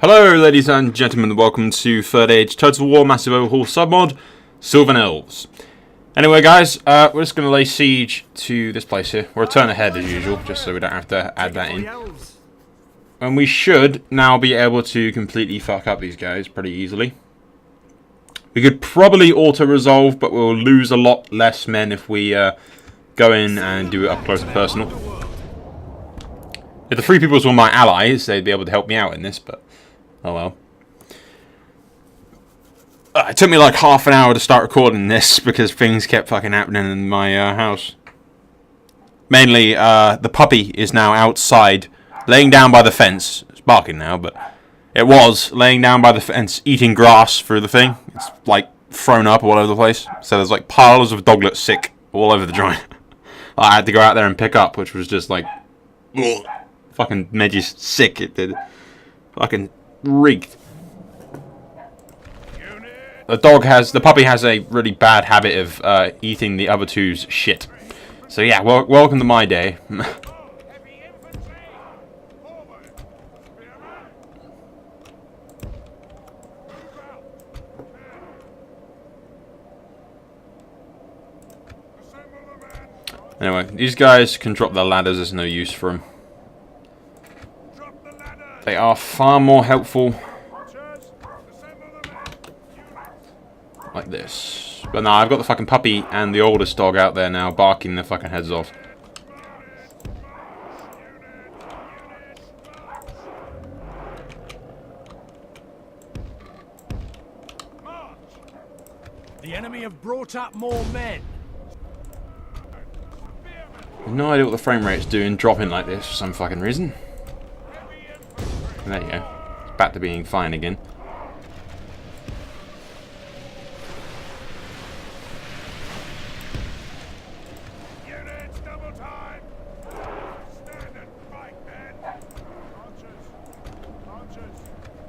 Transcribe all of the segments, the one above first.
Hello ladies and gentlemen, welcome to Third Age Total War Massive Overhaul submod, Silvan Elves. Anyway guys, we're just going to lay siege to this place here. We'll turn ahead as usual, just so we don't have to add that in. And we should now be able to completely fuck up these guys pretty easily. We could probably auto-resolve, but we'll lose a lot less men if we go in and do it up close and personal. If the three peoples were my allies, they'd be able to help me out in this, but oh well. It took me like half an hour to start recording this because things kept fucking happening in my house. Mainly, the puppy is now outside, laying down by the fence. It's barking now, but it was laying down by the fence, eating grass through the thing. It's like thrown up all over the place. So there's like piles of doglets sick all over the joint. I had to go out there and pick up, which was just like, ugh, fucking made you sick. It did. Fucking reeked. The puppy has a really bad habit of eating the other two's shit. So yeah, welcome to my day. Anyway, these guys can drop their ladders, there's no use for them. They are far more helpful like this. But no, I've got the fucking puppy and the oldest dog out there now barking their fucking heads off. The enemy have brought up more men. No idea what the frame rate's doing, dropping like this for some fucking reason. And there you go. It's back to being fine again. Units, double time. Standard fight, men. Archers.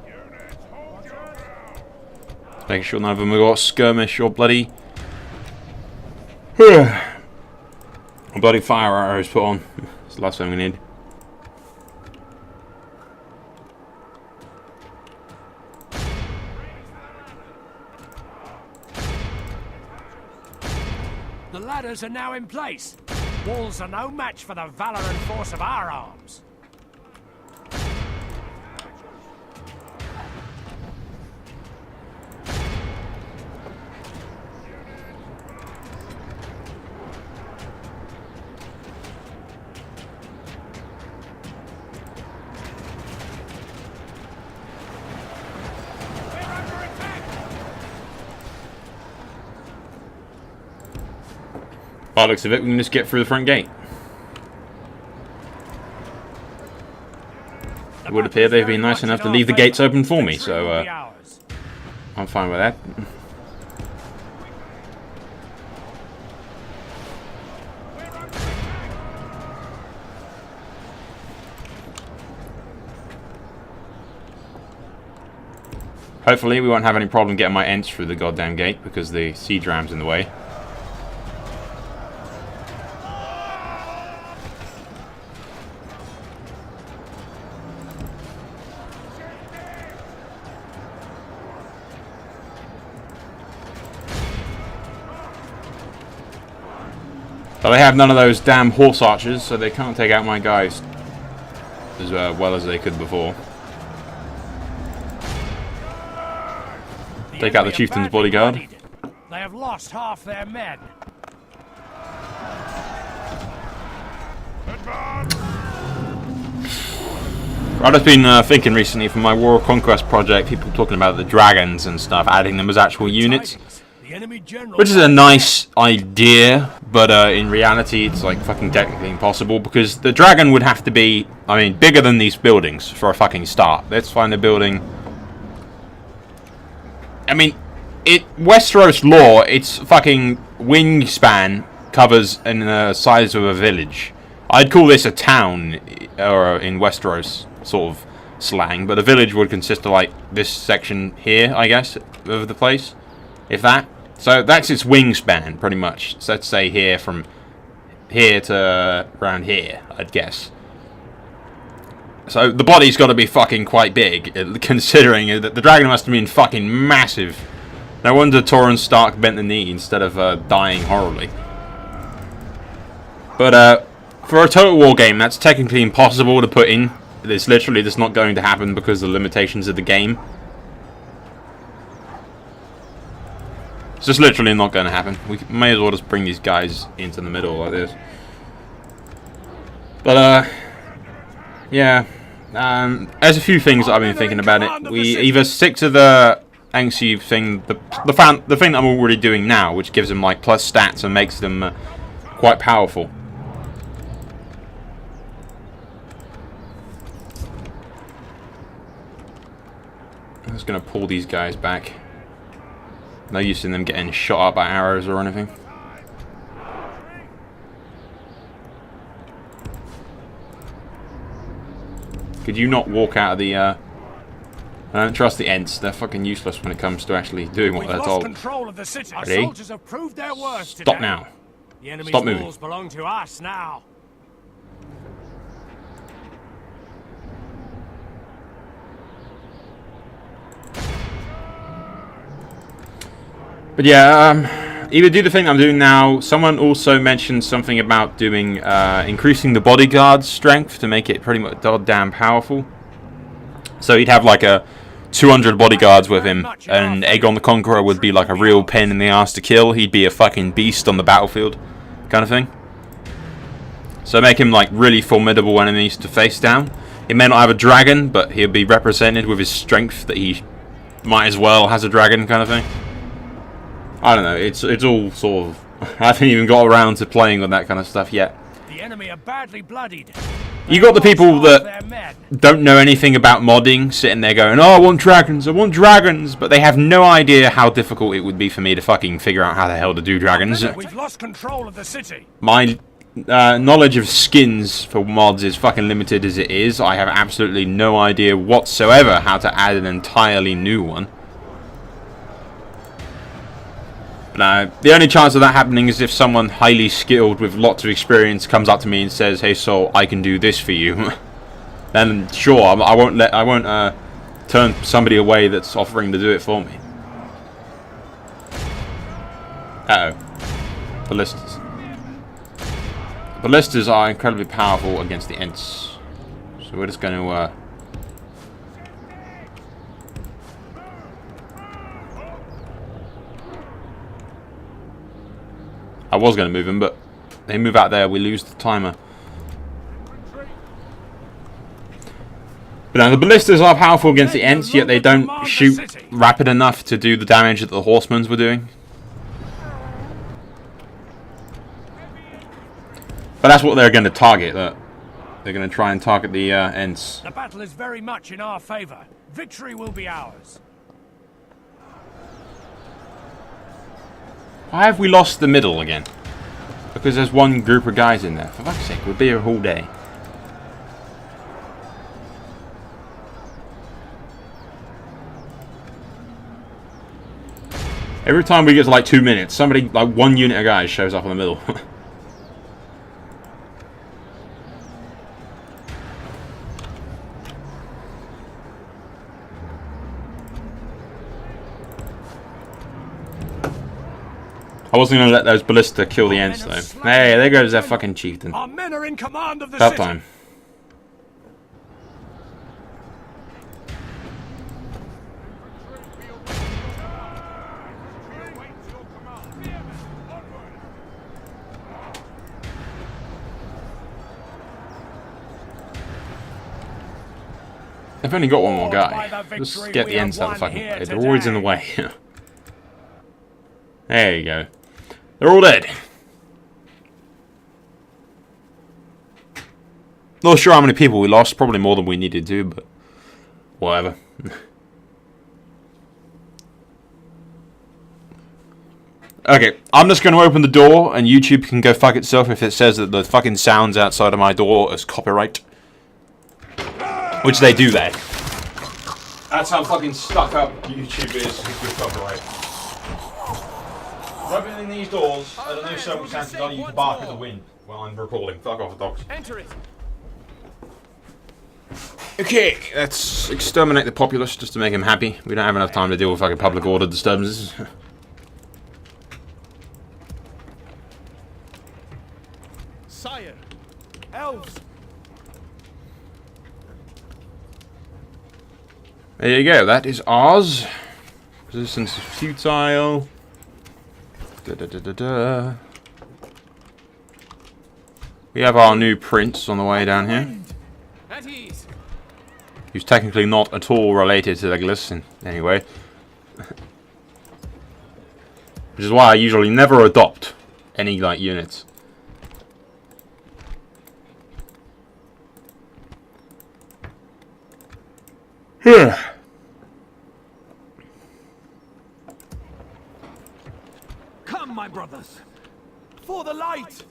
Units, hold your ground. Just making sure none of them have got skirmish or bloody bloody fire arrows put on. That's the last thing we need. The ladders are now in place. Walls are no match for the valor and force of our arms. By the looks of it, we can just get through the front gate. It would appear they've been nice enough to leave the gates open for me, so I'm fine with that. Hopefully we won't have any problem getting my Ents through the goddamn gate because the siege ram's in the way. But they have none of those damn horse archers, so they can't take out my guys as well as they could before. Take out the chieftain's bodyguard. They have lost half their men. I've just been thinking recently for my War of Conquest project, people talking about the dragons and stuff, adding them as actual units. Which is a nice idea, but in reality it's like fucking technically impossible because the dragon would have to be, I mean, bigger than these buildings for a fucking start. Let's find a building. I mean, Westeros lore, its fucking wingspan covers in the size of a village. I'd call this a town, or in Westeros sort of slang, but a village would consist of like this section here, I guess, of the place, if that. So that's its wingspan, pretty much. So let's say here, from here to around here, I'd guess. So the body's got to be fucking quite big, considering that the dragon must have been fucking massive. No wonder Torrance Stark bent the knee instead of dying horribly. But for a Total War game, that's technically impossible to put in. It's literally just not going to happen because of the limitations of the game. It's just literally not going to happen. We may as well just bring these guys into the middle like this. But yeah, there's a few things that I've been thinking about it. We either stick to the angsty thing, the thing that I'm already doing now, which gives them like plus stats and makes them quite powerful. I'm just gonna pull these guys back. No use in them getting shot at by arrows or anything. Could you not walk out of the, I don't trust the Ents. They're fucking useless when it comes to actually doing what they're told. Control of the city. Our Ready? soldiers have proved their worth Stop today. now. The enemy's Stop moving. walls belong to us now. But yeah, either do the thing I'm doing now. Someone also mentioned something about doing, increasing the bodyguard's strength to make it pretty much goddamn powerful. So he'd have like a 200 bodyguards with him, and Aegon the Conqueror would be like a real pain in the ass to kill. He'd be a fucking beast on the battlefield, kind of thing. So make him like really formidable enemies to face down. He may not have a dragon, but he'll be represented with his strength that he might as well has a dragon, kind of thing. I don't know, it's all sort of... I haven't even got around to playing with that kind of stuff yet. The enemy are badly bloodied. You got the people that don't know anything about modding sitting there going, oh, I want dragons, but they have no idea how difficult it would be for me to fucking figure out how the hell to do dragons. We've lost control of the city. My knowledge of skins for mods is fucking limited as it is. I have absolutely no idea whatsoever how to add an entirely new one. Now, the only chance of that happening is if someone highly skilled with lots of experience comes up to me and says, "Hey, Soul, I can do this for you." Then, sure, I won't turn somebody away that's offering to do it for me. Uh-oh. Ballistas. Ballistas are incredibly powerful against the Ents. So we're just going to... I was going to move them, but they move out there, we lose the timer. But now the ballistas are powerful against the Ents, yet they don't shoot rapid enough to do the damage that the horsemen were doing. But that's what they're going to target. They're going to try and target the Ents. The battle is very much in our favor. Victory will be ours. Why have we lost the middle again? Because there's one group of guys in there. For fuck's sake, we'll be here all day. Every time we get to like 2 minutes, somebody, like one unit of guys shows up in the middle. I wasn't going to let those ballista kill the Ents, though. Hey, there goes that fucking chieftain. Our men are in command of the About city. time. They've only got one more guy. Just get the Ents out of the fucking way. They're always in the way. There you go. They're all dead. Not sure how many people we lost. Probably more than we needed to, but whatever. Okay, I'm just going to open the door, and YouTube can go fuck itself if it says that the fucking sounds outside of my door is copyright. Which they do that. That's how fucking stuck up YouTube is with copyright. Opening these doors, I don't know circumstances I need to bark at the wind while I'm recording. Fuck off, dogs. Enter it. Okay, let's exterminate the populace just to make him happy. We don't have enough time to deal with fucking public order disturbances. Sire, elves. There you go, that is ours. Resistance is futile. We have our new prince on the way down here. At ease. He's technically not at all related to Legolas in any way. Which is why I usually never adopt any, like, units. Come, my brothers. For the light.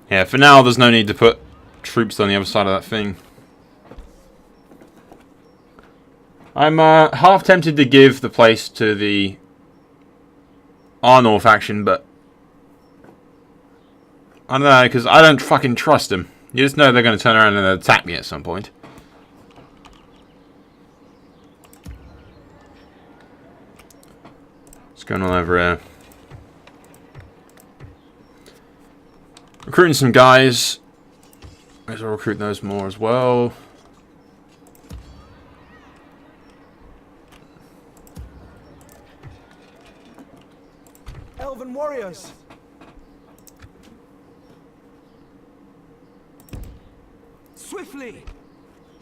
Yeah, for now there's no need to put troops on the other side of that thing. I'm half tempted to give the place to the Arnor faction, but I don't know, because I don't fucking trust them. You just know they're going to turn around and attack me at some point. What's going on over here? Recruiting some guys. Might as well recruit those more as well. Elven warriors. Swiftly.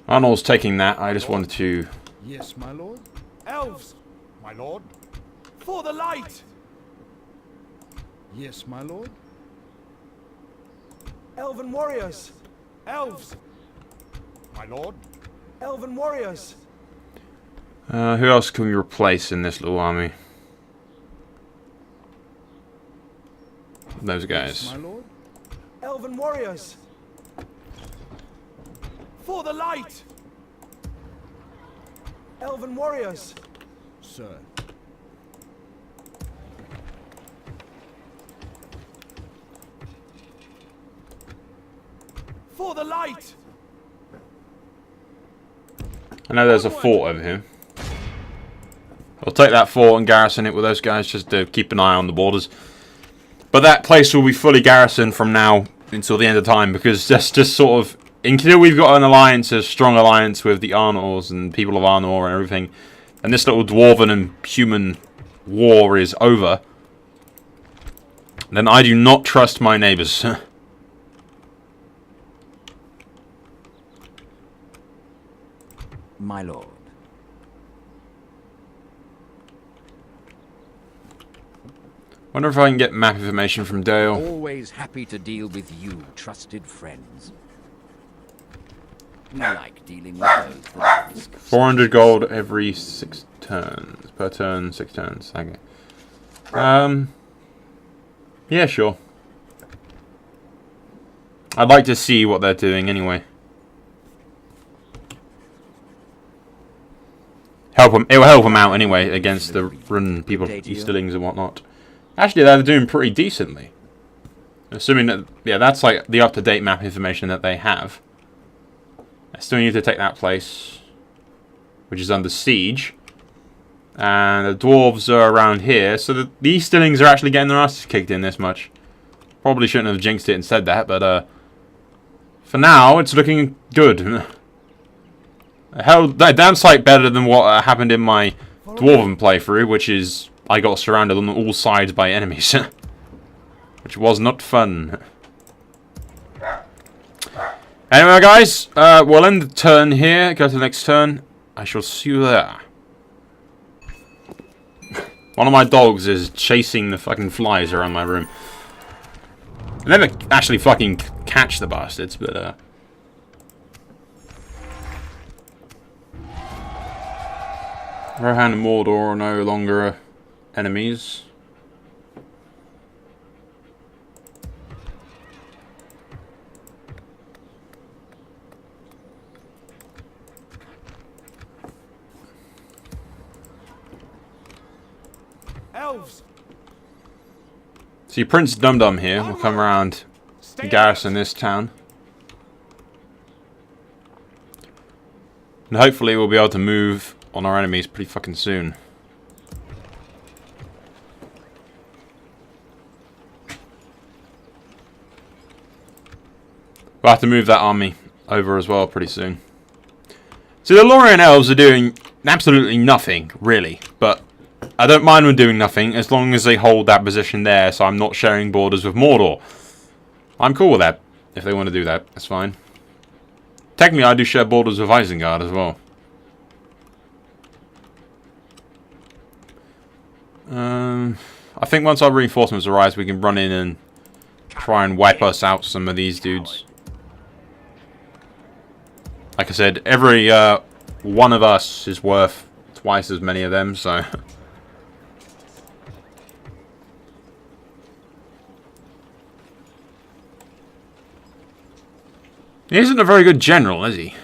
Arnold's taking that. I just wanted to... Yes, my lord. Elves. My lord. For the light. Yes, my lord. Elven warriors. Elves. My lord. Elven warriors. Who else can we replace in this little army? Those guys. Yes, my lord. Elven warriors. For the light. Elven warriors. Sir. For the light. I know there's a fort over here. I'll take that fort and garrison it with those guys just to keep an eye on the borders. But that place will be fully garrisoned from now until the end of time, because just sort of, until we've got an alliance, a strong alliance with the Arnors and people of Arnor and everything, and this little dwarven and human war is over, then I do not trust my neighbours. My lord. Wonder if I can get map information from Dale. Always happy to deal with you, trusted friends. I like dealing with those that risk. 400 gold every 6 turns. Per turn, 6 turns. Okay. Yeah, sure. I'd like to see what they're doing anyway. Help them. It will help them out anyway against the run people, Easterlings and whatnot. Actually, they're doing pretty decently. Assuming that, yeah, that's like the up-to-date map information that they have. I still need to take that place, which is under siege. And the dwarves are around here, so the Easterlings are actually getting their asses kicked in this much. Probably shouldn't have jinxed it and said that, but for now, it's looking good. Hell, that damn sight better than what happened in my dwarven playthrough, which is I got surrounded on all sides by enemies, which was not fun. Anyway, guys, we'll end the turn here. Go to the next turn. I shall see you there. One of my dogs is chasing the fucking flies around my room. I never actually fucking catch the bastards, but Rohan and Mordor are no longer enemies. Elves. See, Prince Dum Dum here will come around and garrison this town. And hopefully we'll be able to move on our enemies pretty fucking soon. We'll have to move that army over as well pretty soon. So the Lorien Elves are doing absolutely nothing, really. But I don't mind them doing nothing as long as they hold that position there so I'm not sharing borders with Mordor. I'm cool with that. If they want to do that, that's fine. Technically, I do share borders with Isengard as well. I think once our reinforcements arrive, we can run in and try and wipe us out some of these dudes. Like I said, every one of us is worth twice as many of them, so... He isn't a very good general, is he?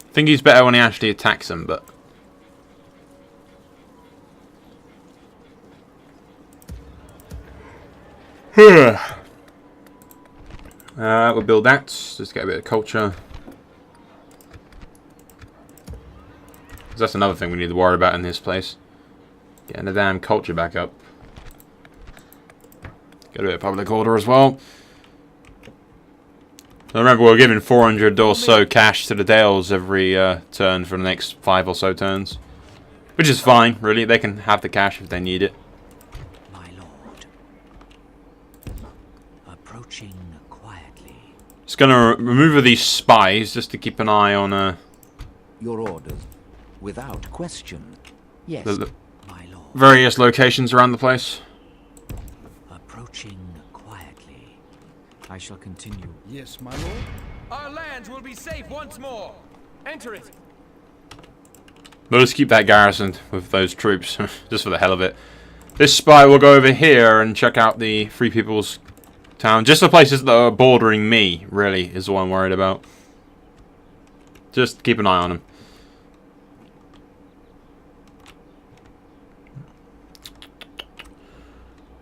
I think he's better when he actually attacks them, but... we'll build that. Just get a bit of culture. That's another thing we need to worry about in this place. Getting the damn culture back up. Get a bit of public order as well. I remember we're giving 400 or so cash to the Dales every turn for the next 5 or so turns. Which is fine, really. They can have the cash if they need it. My lord. Approaching quietly. Just gonna remove these spies just to keep an eye on Your orders. Without question. Yes, my lord. various locations around the place. Approaching quietly. I shall continue. Yes, my lord. Our lands will be safe once more. Enter it. We'll just keep that garrisoned with those troops, just for the hell of it. This spy will go over here and check out the Free People's town. Just the places that are bordering me, really, is what I'm worried about. Just keep an eye on them.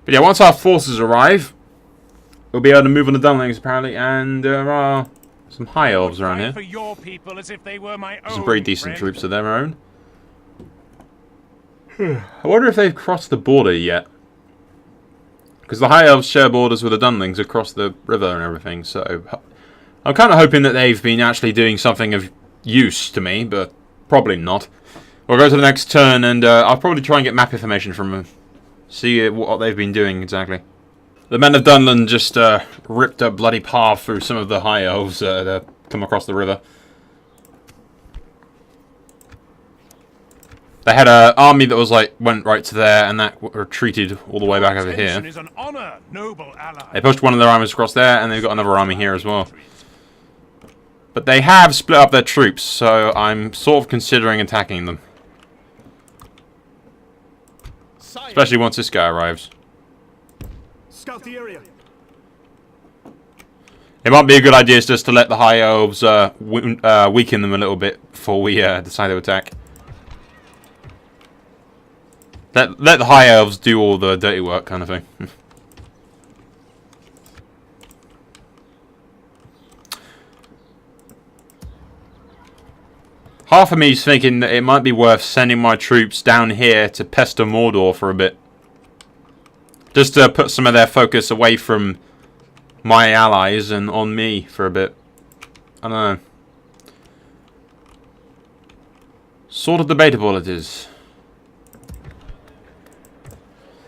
But yeah, once our forces arrive, we'll be able to move on the Dunlings apparently, and there are some high elves around here. For your people as if they were my Some own, pretty decent friend. troops of their own. I wonder if they've crossed the border yet. Because the high elves share borders with the Dunlings across the river and everything, so... I'm kind of hoping that they've been actually doing something of use to me, but probably not. We'll go to the next turn, and I'll probably try and get map information from them. See what they've been doing exactly. The men of Dunland just ripped a bloody path through some of the high elves that come across the river. They had an army that was went right to there, and that retreated all the way back over here. Is an honor, noble ally. They pushed one of their armies across there, and they've got another army here as well. But they have split up their troops, so I'm sort of considering attacking them. Especially once this guy arrives. Scout the area. It might be a good idea just to let the high elves weaken them a little bit before we decide to attack. Let the high elves do all the dirty work, kind of thing. Half of me is thinking that it might be worth sending my troops down here to pester Mordor for a bit. Just to put some of their focus away from my allies and on me for a bit. I don't know. Sort of debatable it is.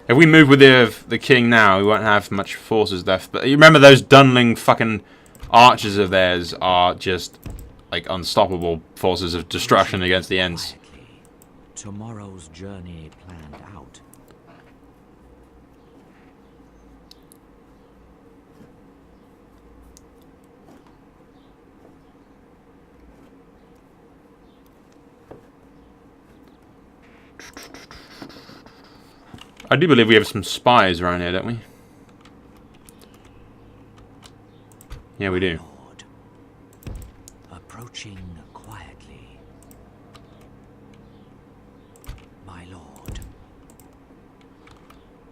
If we move with the king now, we won't have much forces left. But you remember those Dunling fucking archers of theirs are just... unstoppable forces of destruction against the Ents. Tomorrow's journey planned out. I do believe we have some spies around here, don't we? Yeah, we do. Lord, quietly. My lord.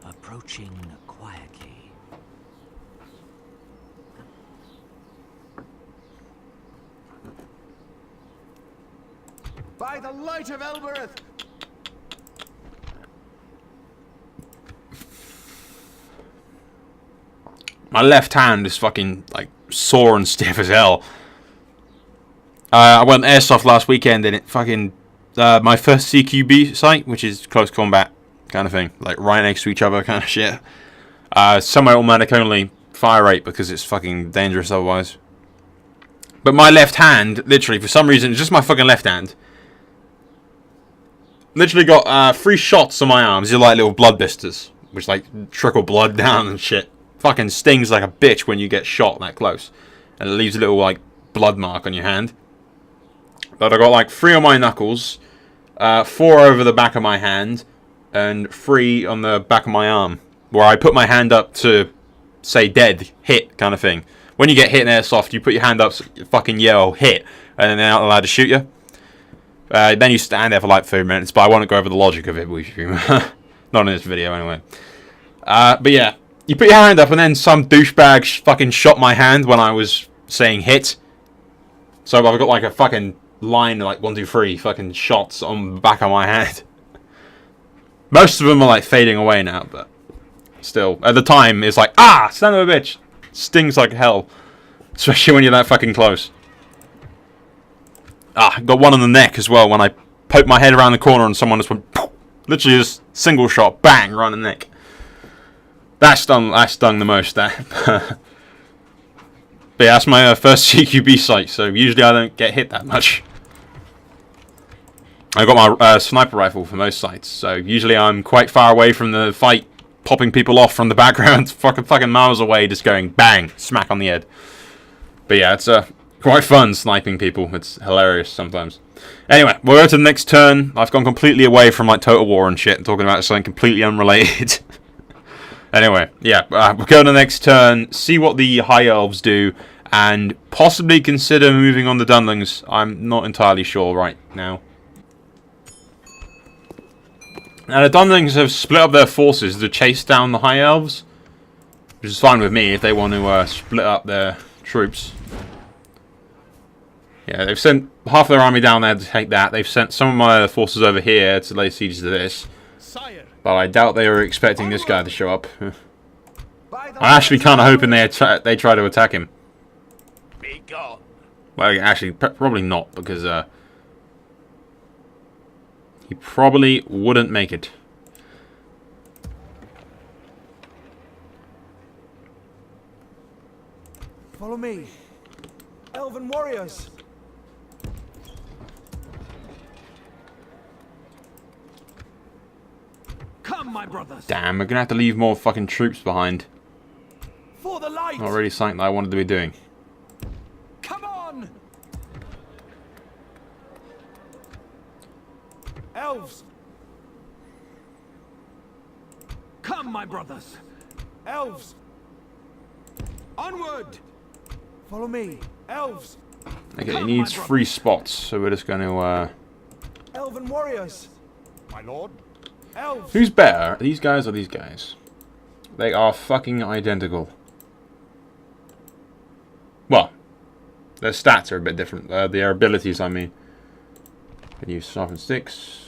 Approaching quietly. By the light of Elbereth! My left hand is fucking, like, sore and stiff as hell. I went airsoft last weekend and it fucking... my first CQB site, which is close combat kind of thing. Like, right next to each other kind of shit. Semi-automatic only fire rate because it's fucking dangerous otherwise. But my left hand, literally, for some reason, it's just my fucking left hand. Literally got 3 shots on my arms. They're like little blood blisters, which like trickle blood down and shit. Fucking stings like a bitch when you get shot that close, and it leaves a little like blood mark on your hand. But I got like 3 on my knuckles, 4 over the back of my hand, and 3 on the back of my arm, where I put my hand up to say dead, hit kind of thing. When you get hit in airsoft, you put your hand up, so you fucking yell hit, and then they're not allowed to shoot you. Then you stand there for like 3 minutes, but I won't go over the logic of it with you. Not in this video anyway. But yeah, you put your hand up and then some douchebag fucking shot my hand when I was saying hit. So I've got like a fucking line, like 1, 2, 3 fucking shots on the back of my hand. Most of them are like fading away now, but still, at the time, it's like, ah, son of a bitch. Stings like hell. Especially when you're that fucking close. Ah, got one on the neck as well when I poked my head around the corner and someone just went, poof, literally just single shot, bang, right in the neck. That stung the most, that. But yeah, that's my first CQB site, so usually I don't get hit that much. I got my sniper rifle for most sites, so usually I'm quite far away from the fight, popping people off from the background, fucking miles away, just going bang, smack on the head. But yeah, it's quite fun sniping people. It's hilarious sometimes. Anyway, we'll go to the next turn. I've gone completely away from like Total War and shit, talking about something completely unrelated. Anyway, yeah, we'll go to the next turn, see what the High Elves do, and possibly consider moving on the Dunlings. I'm not entirely sure right now. Now, the Dunlings have split up their forces to chase down the High Elves, which is fine with me if they want to split up their troops. Yeah, they've sent half their army down there to take that. They've sent some of my forces over here to lay siege to this. Sire. But I doubt they were expecting this guy to show up. I'm actually kind of hoping they try to attack him. Be gone. Well, actually, probably not, because he probably wouldn't make it. Follow me. Elven warriors. Come, my brothers. Damn, we're gonna have to leave more fucking troops behind. For the light. Not really something that I wanted to be doing. Come on. Elves. Come, my brothers. Elves. Onward. Follow me. Elves. Okay, Come, he needs my 3 spots, so we're just going to... Elven warriors. My lord. Elves. Who's better, these guys or these guys? They are fucking identical. Well, their stats are a bit different. Their abilities, I mean. Can use sharpened sticks.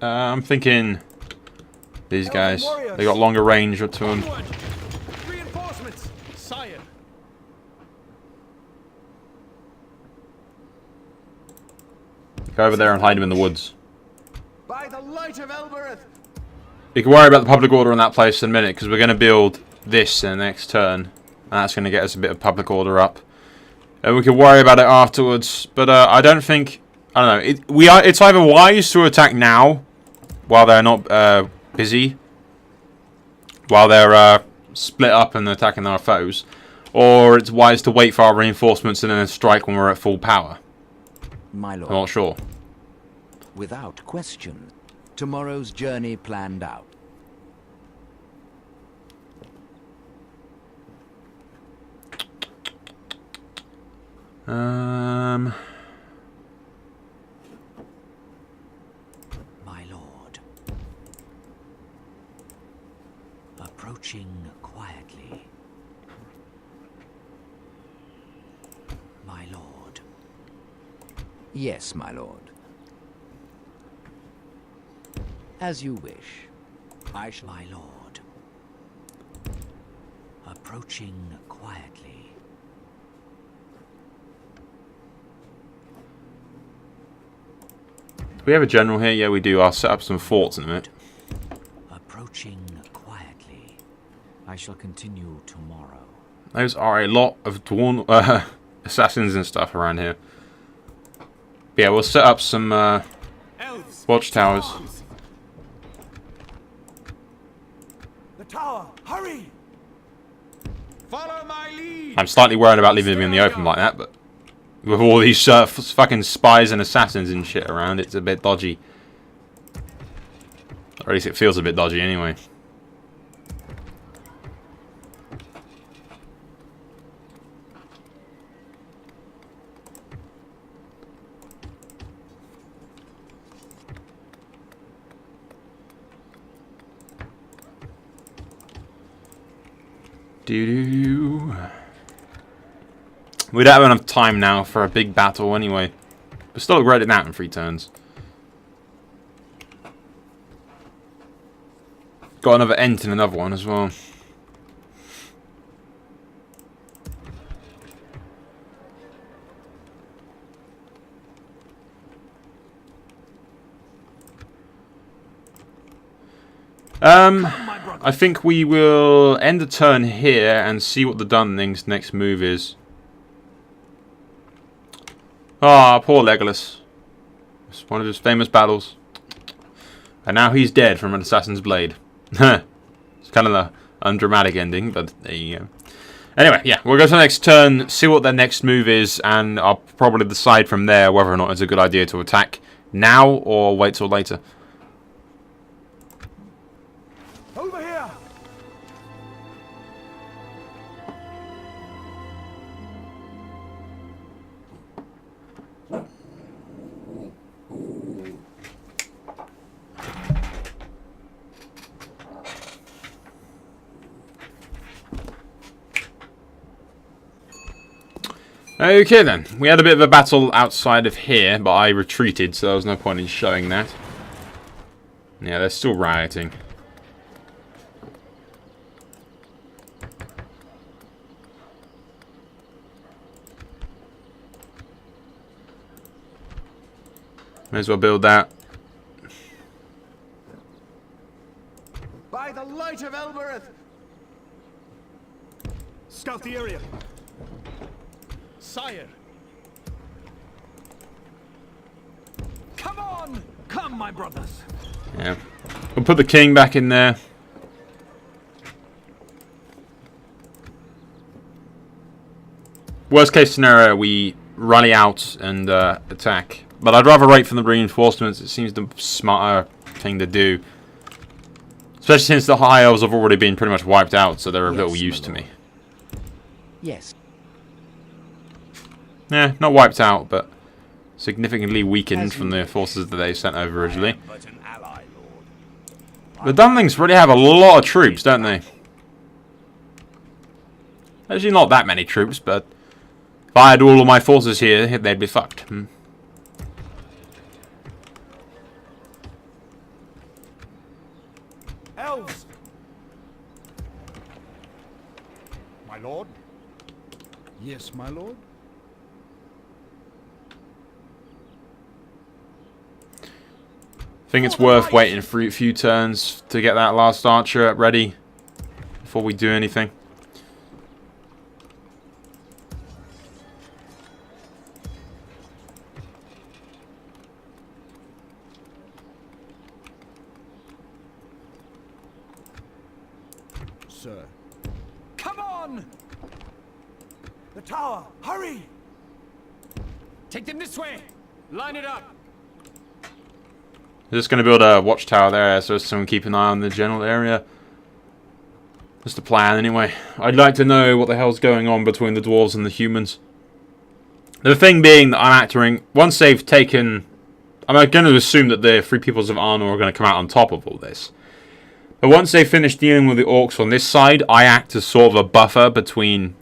I'm thinking these guys. They got longer range to them. Onward. Reinforcements. Sire. Go over there and hide them in the woods. By the light of Elbereth! You can worry about the public order in that place in a minute, because we're going to build this in the next turn. And that's going to get us a bit of public order up. And we can worry about it afterwards. But I don't think... I don't know. It's either wise to attack now, while they're not busy. While they're split up and attacking our foes. Or it's wise to wait for our reinforcements and then strike when we're at full power. My lord. I'm not sure. Without question. Tomorrow's journey planned out. My lord. Approaching quietly. My lord. Yes, my lord. As you wish. I shall, my lord. Approaching quietly. Do we have a general here? Yeah, we do. I'll set up some forts in a minute. Approaching quietly. I shall continue tomorrow. Those are a lot of Dwarn assassins and stuff around here. But yeah, we'll set up some watchtowers. The tower! Hurry! Follow my lead. I'm slightly worried about leaving them in the open like that, but with all these fucking spies and assassins and shit around, it's a bit dodgy. Or at least it feels a bit dodgy anyway. Doo-doo. We don't have enough time now for a big battle anyway. But still great at that in 3 turns. Got another ent in another one as well. I think we will end the turn here and see what the Dunling's next move is. Ah, poor Legolas. It's one of his famous battles. And now he's dead from an assassin's blade. It's kind of an undramatic ending, but there you go. Anyway, yeah, we'll go to the next turn, see what their next move is, and I'll probably decide from there whether or not it's a good idea to attack now or wait till later. Over here! Okay then, we had a bit of a battle outside of here, but I retreated, so there was no point in showing that. Yeah, they're still rioting. May as well build that. By the light of Elbereth. Scout the area! Sire. Come on! Come, my brothers. Yeah. We'll put the king back in there. Worst case scenario, we rally out and attack. But I'd rather wait for the reinforcements. It seems the smarter thing to do. Especially since the High Elves have already been pretty much wiped out, so they're a little used to me. Yes. Yeah, not wiped out, but significantly weakened from the forces that they sent over originally. The Dunlings really have a lot of troops, don't they? Actually, not that many troops, but if I had all of my forces here, they'd be fucked. Elves! My lord? Yes, my lord? I think it's worth waiting for a few turns to get that last archer ready before we do anything. Sir. Come on! The tower! Hurry! Take them this way. Line it up. I'm just going to build a watchtower there so someone keep an eye on the general area. Just the plan anyway. I'd like to know what the hell's going on between the dwarves and the humans. The thing being that I'm acting, once they've taken... I'm going to assume that the Free Peoples of Arnor are going to come out on top of all this. But once they finish dealing with the orcs on this side, I act as sort of a buffer between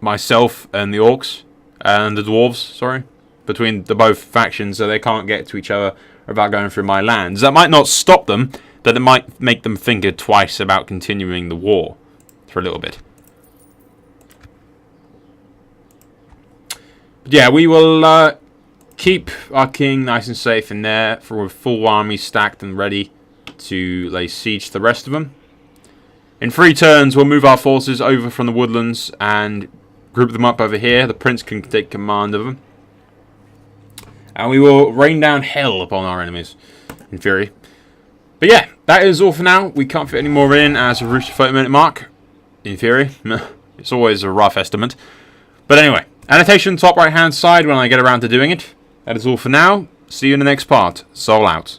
myself and the orcs. And the dwarves, sorry. Between the both factions, so they can't get to each other without going through my lands. That might not stop them, but it might make them think twice about continuing the war. For a little bit. But yeah, we will keep our king nice and safe in there for a full army stacked and ready to lay siege to the rest of them. In 3 turns, we'll move our forces over from the woodlands and group them up over here. The prince can take command of them. And we will rain down hell upon our enemies, in theory. But yeah, that is all for now. We can't fit any more in as we reach the 30-minute mark. In theory. It's always a rough estimate. But anyway, annotation top right hand side when I get around to doing it. That is all for now. See you in the next part. Soul out.